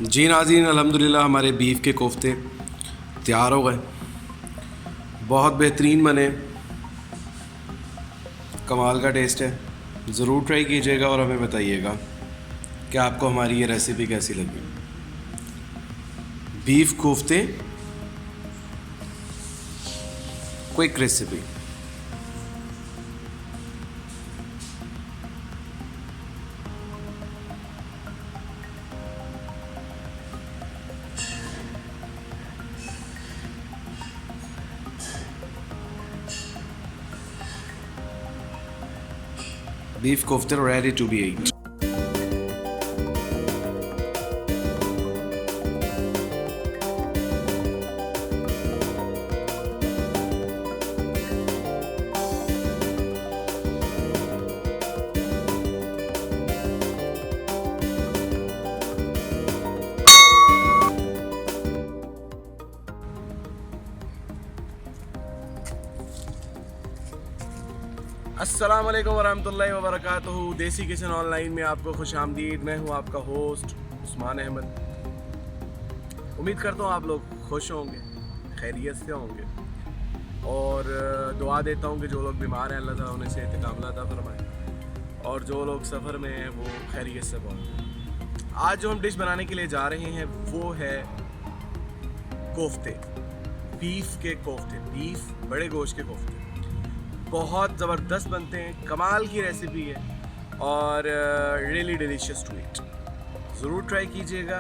जी नाज़रीन, अल्हम्दुलिल्लाह हमारे बीफ के कोफ्ते तैयार हो गए। बहुत बेहतरीन बने, कमाल का टेस्ट है। ज़रूर ट्राई कीजिएगा और हमें बताइएगा कि आपको हमारी ये रेसिपी कैसी लगी। बीफ कोफ्ते quick recipe. Beef kofta ready to be eaten. अस्सलाम वालेकुम वरहमतुल्लाहि वबरकातुहू। देसी किचन ऑनलाइन में आपको खुश आमदीद। मैं हूँ आपका होस्ट उस्मान अहमद। उम्मीद करता हूँ आप लोग खुश होंगे, खैरियत से होंगे और दुआ देता हूँ कि जो लोग बीमार हैं अल्लाह ताला उन्हें सेहत कामिला अता फरमाए और जो लोग सफ़र में हैं वो खैरियत से पहुँचे। आज जो हम डिश बनाने के लिए जा रहे हैं वो है कोफ्ते, बीफ के कोफ्ते, बीफ बड़े गोश्त के कोफ्ते। बहुत ज़बरदस्त बनते हैं, कमाल की रेसिपी है और रियली डिलीशियस टू ईट। ज़रूर ट्राई कीजिएगा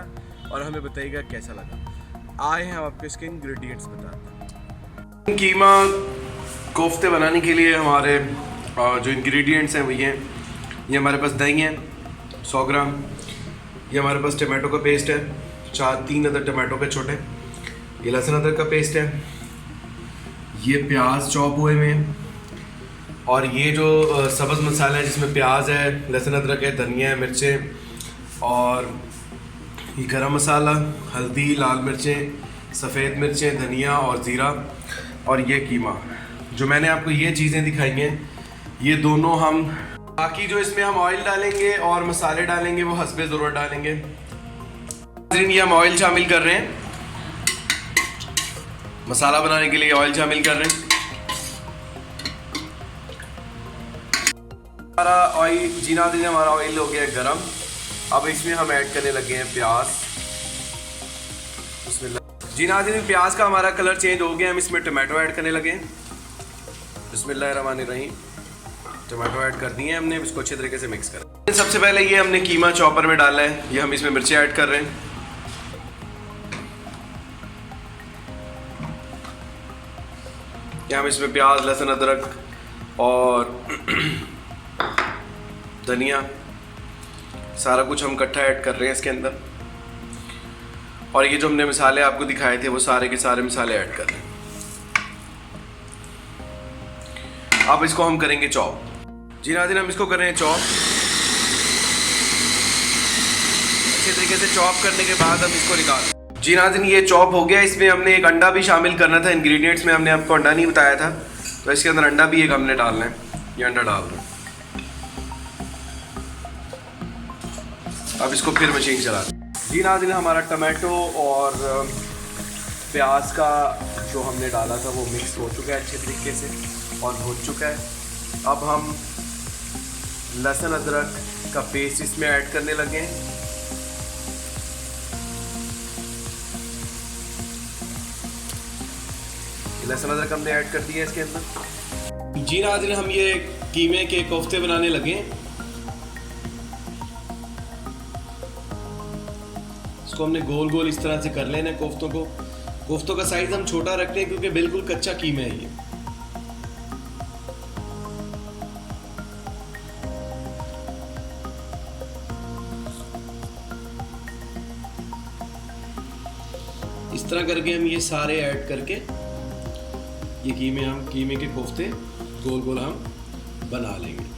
और हमें बताइएगा कैसा लगा। आए हैं हम आपको इसके इंग्रेडिएंट्स बताते हैं। कीमा कोफ्ते बनाने के लिए हमारे जो इंग्रेडिएंट्स हैं वो ये हमारे पास दही है 100 ग्राम, ये हमारे पास टमाटो का पेस्ट है 3 अदर टमाटो के छोटे, ये लहसुन अदरक का पेस्ट है, ये प्याज चॉप हुए हुए हैं और ये जो सब्ज़ मसाला है जिसमें प्याज है, लहसुन अदरक है, धनिया है, मिर्चें और ये गरम मसाला, हल्दी, लाल मिर्चें, सफ़ेद मिर्चें, धनिया और ज़ीरा और ये कीमा। जो मैंने आपको ये चीज़ें दिखाई हैं ये दोनों हम बाकी जो इसमें हम ऑयल डालेंगे और मसाले डालेंगे वो हस्बे ज़रूरत डालेंगे। ये हम ऑयल शामिल कर रहे हैं, मसाला बनाने के लिए ऑयल शामिल कर रहे हैं। हमारा ऑयल जीना दिन हमारा ऑयल हो गया गरम। अब इसमें हम ऐड करने लगे हैं प्याज। बिस्मिल्लाह। जीना दिन प्याज का हमारा कलर चेंज हो गया, हम इसमें टमाटो ऐड करने लगे हैं। बिस्मिल्लाहिर्रहमानिर्रहीम। टमाटो ऐड कर दिए हमने, इसको अच्छे तरीके से मिक्स कर। सबसे पहले ये हमने कीमा चॉपर में डाला है, ये हम इसमें मिर्ची ऐड कर रहे हैं। हम इसमें प्याज, लहसुन, अदरक और धनिया सारा कुछ हम इकट्ठा ऐड कर रहे हैं इसके अंदर। और ये जो हमने मसाले आपको दिखाए थे वो सारे के सारे मसाले ऐड कर रहे हैं। अब इसको हम करेंगे चॉप। जी नाज़रीन, हम इसको कर रहे हैं चॉप। अच्छे तरीके से चॉप करने के बाद हम इसको निकाल। जी नाज़रीन, ये चॉप हो गया। इसमें हमने एक अंडा भी शामिल करना था। इंग्रेडिएंट्स में हमने आपको अंडा नहीं बताया था, तो इसके अंदर अंडा भी एक हमने डालना है। ये अंडा डाल रहे हैं। अब इसको फिर मशीन चला दें। जी नाज़रीन, हमारा टमाटो और प्याज का जो हमने डाला था वो मिक्स हो चुका है अच्छे तरीके से और हो चुका है। अब हम लहसुन अदरक का पेस्ट इसमें ऐड करने लगे हैं। लहसुन अदरक हमने ऐड कर दिया इसके अंदर। जी नाज़रीन, हम ये कीमे के कोफ्ते बनाने लगे हैं। इसको हमने गोल गोल इस तरह से कर लेना है कोफ्तों को। कोफ्तों का साइज हम छोटा रखते हैं क्योंकि बिल्कुल कच्चा कीमा है ये। इस तरह करके हम ये सारे ऐड करके ये कीमे के कोफ्ते गोल गोल हम बना लेंगे।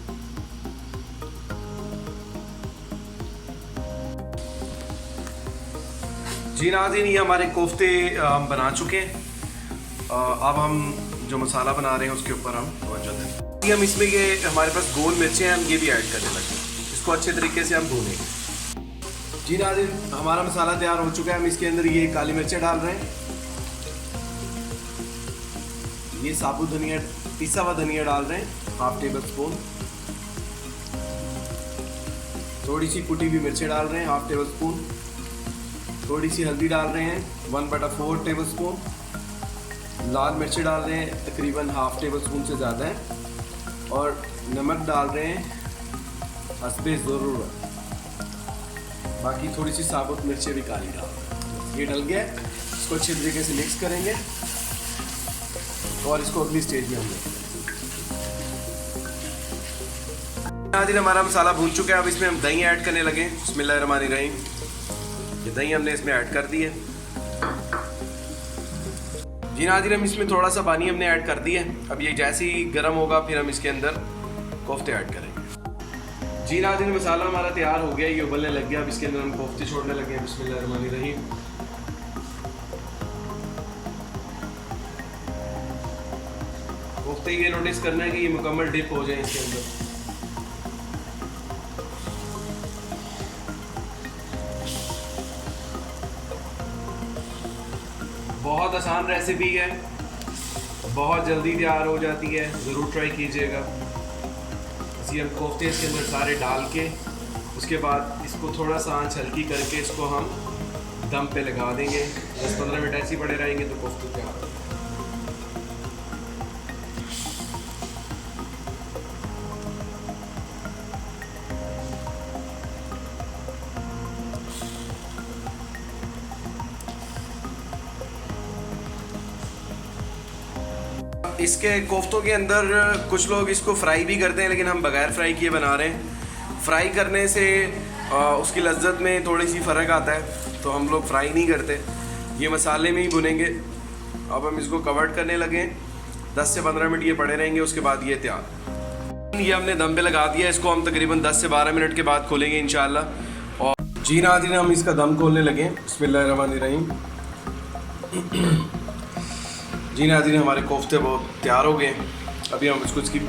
जी नाज़रीन, ये हमारे कोफ्ते हम बना चुके हैं। अब हम जो मसाला बना रहे हैं उसके ऊपर हम तवज्जो दें। हम इसमें ये हमारे पास गोल मिर्चें हैं, हम ये भी ऐड करने लगे। इसको अच्छे तरीके से हम भूनेंगे। जी नाज़रीन, हमारा मसाला तैयार हो चुका है। हम इसके अंदर ये काली मिर्चें डाल रहे हैं, ये साबुत धनिया, पिसा हुआ धनिया डाल रहे हैं 1/2 टेबल स्पून, थोड़ी सी कुटी हुई मिर्चें डाल रहे हैं 1/2 टेबल स्पून, थोड़ी सी हल्दी डाल रहे हैं 1/4 टेबल स्पून, लाल मिर्चें डाल रहे हैं तकरीबन 1/2 टेबल स्पून से ज़्यादा है, और नमक डाल रहे हैं हस्बे ज़रूरत। बाकी थोड़ी सी साबुत मिर्चें भी काली डाल रहे हैं। ये डल गया, इसको अच्छे तरीके से मिक्स करेंगे और इसको अगली स्टेज में हम लेंगे। नाज़रीन, हमारा मसाला भून चुका है। अब इसमें हम दही ऐड करने लगे। बिस्मिल्लाहिर्रहमानिर्रहीम। ये दही हमने इसमें ऐड कर दी है। जी नाज़रीन, हम इसमें थोड़ा सा पानी हमने ऐड कर दिया है। अब ये जैसे ही गर्म होगा फिर हम इसके अंदर कोफ्ते ऐड करेंगे। जी नाज़रीन, मसाला हमारा तैयार हो गया, ये उबलने लग गया। अब इसके अंदर हम कोफ्ते छोड़ने लगे। बिस्मिल्लाहिर्रहमानिर्रहीम। कोफ्ते ये नोटिस करना है कि ये मुकम्मल डिप हो जाए इसके अंदर। बहुत आसान रेसिपी है, बहुत जल्दी तैयार हो जाती है, ज़रूर ट्राई कीजिएगा। इसी हम कोफ्ते इसके अंदर सारे डाल के उसके बाद इसको थोड़ा सा आंच हल्की करके इसको हम दम पे लगा देंगे। 10-15 मिनट ऐसे ही पड़े रहेंगे तो कोफ्ते तैयार हो जाएंगे। इसके कोफ्तों के अंदर कुछ लोग इसको फ्राई भी करते हैं, लेकिन हम बगैर फ्राई किए बना रहे हैं। फ्राई करने से उसकी लज्जत में थोड़ी सी फ़र्क आता है, तो हम लोग फ्राई नहीं करते, ये मसाले में ही भुनेंगे। अब हम इसको कवर करने लगे, 10 से 15 मिनट ये पड़े रहेंगे, उसके बाद ये तैयार। ये हमने दम पे लगा दिया, इसको हम तकरीबन 10 से 12 मिनट के बाद खोलेंगे इंशाल्लाह। और जी नाज़रीन, हम इसका दम खोलने लगे। बिस्मिल्लाहिर्रहमानिर्रहीम। जी नाज़रीन, हमारे कोफ्ते बहुत तैयार हो गए। अभी हम इसको इसकी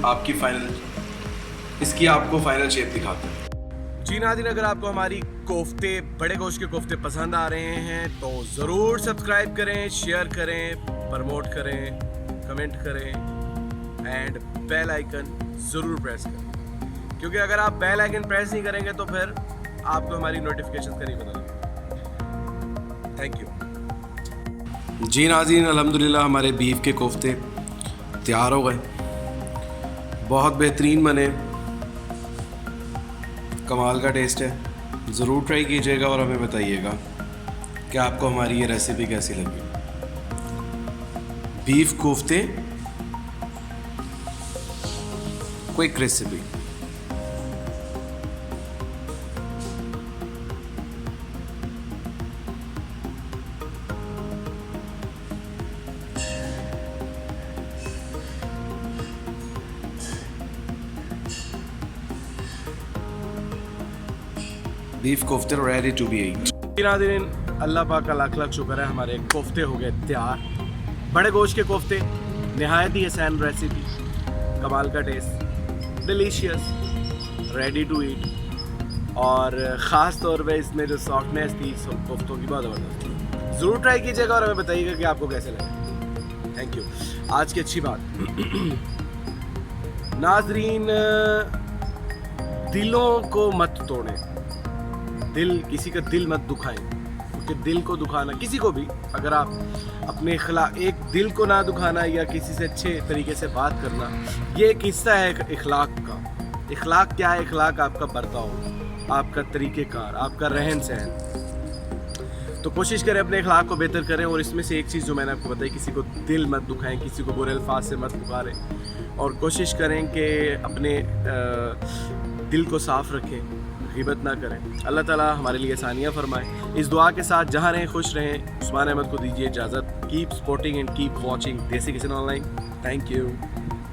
आपको फाइनल शेप दिखाते हैं। जी नाज़रीन, अगर आपको हमारी कोफ्ते, बड़े गोश्त के कोफ्ते पसंद आ रहे हैं तो ज़रूर सब्सक्राइब करें, शेयर करें, प्रमोट करें, कमेंट करें एंड बेल आइकन ज़रूर प्रेस करें, क्योंकि अगर आप बेल आइकन प्रेस नहीं करेंगे तो फिर आपको हमारी नोटिफिकेशन का नहीं पता लगेगा। Thank you. जी नाज़रीन, अल्हम्दुलिल्लाह हमारे बीफ के कोफ्ते तैयार हो गए, बहुत बेहतरीन बने, कमाल का टेस्ट है। ज़रूर ट्राई कीजिएगा और हमें बताइएगा कि आपको हमारी ये रेसिपी कैसी लगी। बीफ कोफ्ते क्विक रेसिपी। बीफ कोफ्ते रेडी टू बी ईट। नाज़रीन, अल्लाह पाक का लाख लाख शुक्र है, हमारे कोफ्ते हो गए तैयार। बड़े गोश्त के कोफ्ते, नहायत ही आसान रेसिपी, कमाल का taste, delicious, ready to eat. और ख़ास तौर पे इसमें जो सॉफ्टनेस थी कोफ्तों की, बहुत ज़बरदस्त थी। ज़रूर ट्राई कीजिएगा और हमें बताइएगा कि आपको कैसे लगे। Thank you. आज की अच्छी बात नाज़रीन, दिलों को मत तोड़ें, किसी का दिल मत दुखाएं, क्योंकि दिल को दुखाना, किसी को भी, अगर आप अपने एक दिल को ना दुखाना या किसी से अच्छे तरीके से बात करना, ये एक हिस्सा है इखलाक का। इखलाक क्या है? इखलाक आपका बर्ताव, आपका तरीक़ेकार, आपका रहन सहन। तो कोशिश करें अपने इखलाक को बेहतर करें। और इसमें से एक चीज़ जो मैंने आपको बताई, किसी को दिल मत दुखाएं, किसी को बुरे अल्फाज से मत पुकारें, और कोशिश करें कि अपने दिल को साफ़ रखें, ग़ीबत ना करें। अल्लाह ताला हमारे लिए आसानियाँ फरमाए। इस दुआ के साथ जहाँ रहें खुश रहें। उस्मान अहमद को दीजिए इजाज़त। Keep supporting and keep watching देसी किचन ऑनलाइन। Thank you.